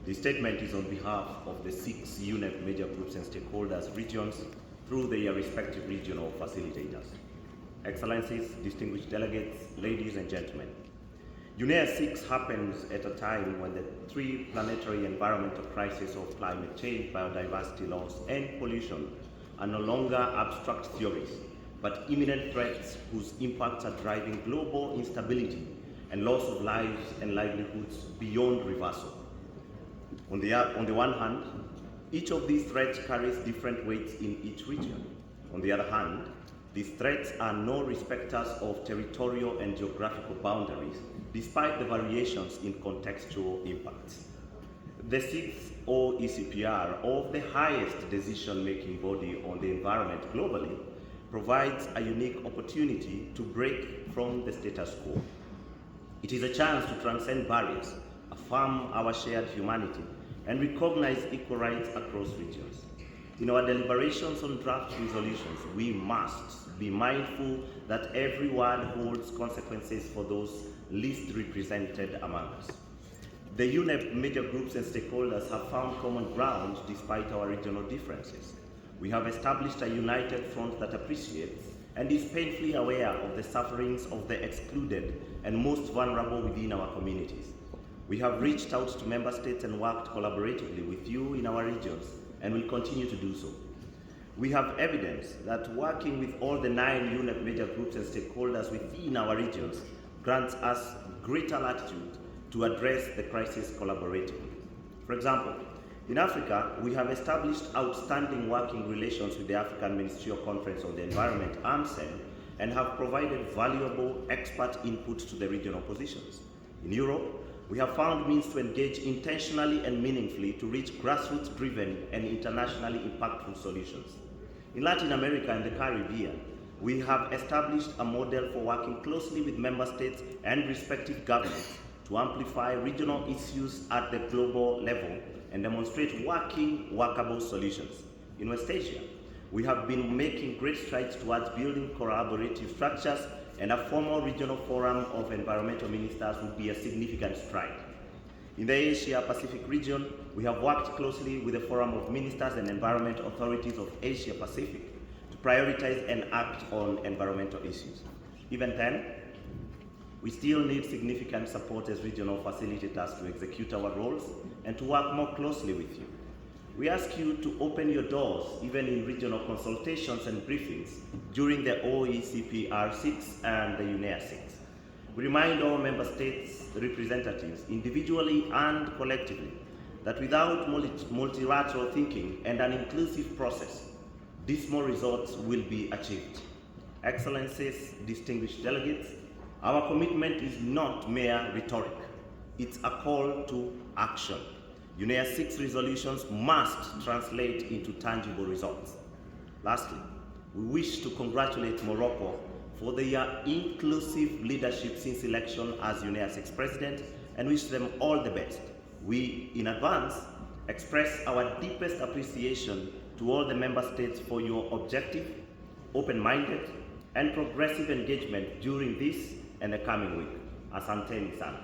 This statement is on behalf of the 6 UNEP major groups and stakeholders regions through their respective regional facilitators. Excellencies, distinguished delegates, ladies and gentlemen. UNEA6 happens at a time when the 3 planetary environmental crises of climate change, biodiversity loss, and pollution are no longer abstract theories, but imminent threats whose impacts are driving global instability and loss of lives and livelihoods beyond reversal. On the one hand, each of these threats carries different weights in each region. On the other hand, these threats are no respecters of territorial and geographical boundaries, despite the variations in contextual impacts. The 6th OECPR, of the highest decision-making body on the environment globally, provides a unique opportunity to break from the status quo. It is a chance to transcend barriers, affirm our shared humanity, and recognize equal rights across regions. In our deliberations on draft resolutions, we must be mindful that every word holds consequences for those least represented among us. The UNEP major groups and stakeholders have found common ground despite our regional differences. We have established a united front that appreciates and is painfully aware of the sufferings of the excluded and most vulnerable within our communities. We have reached out to member states and worked collaboratively with you in our regions and will continue to do so. We have evidence that working with all the 9 UNEP major groups and stakeholders within our regions grants us greater latitude to address the crisis collaboratively. For example, in Africa, we have established outstanding working relations with the African Ministerial Conference on the Environment, AMCEN, and have provided valuable expert input to the regional positions. In Europe, we have found means to engage intentionally and meaningfully to reach grassroots-driven and internationally impactful solutions. In Latin America and the Caribbean, we have established a model for working closely with member states and respective governments to amplify regional issues at the global level and demonstrate workable solutions. In West Asia, we have been making great strides towards building collaborative structures, and a formal regional forum of environmental ministers would be a significant stride. In the Asia-Pacific region, we have worked closely with the Forum of Ministers and Environment Authorities of Asia-Pacific to prioritize and act on environmental issues. Even then, we still need significant support as regional facilitators to execute our roles and to work more closely with you. We ask you to open your doors, even in regional consultations and briefings, during the OECPR6 and the UNEA6. We remind all member states' representatives, individually and collectively, that without multilateral thinking and an inclusive process, dismal results will be achieved. Excellencies, distinguished delegates, our commitment is not mere rhetoric. It's a call to action. UNEA6 resolutions must translate into tangible results. Lastly, we wish to congratulate Morocco for their inclusive leadership since election as UNEA6 president and wish them all the best. We, in advance, express our deepest appreciation to all the member states for your objective, open-minded, and progressive engagement during this and the coming week. Asanteni sana.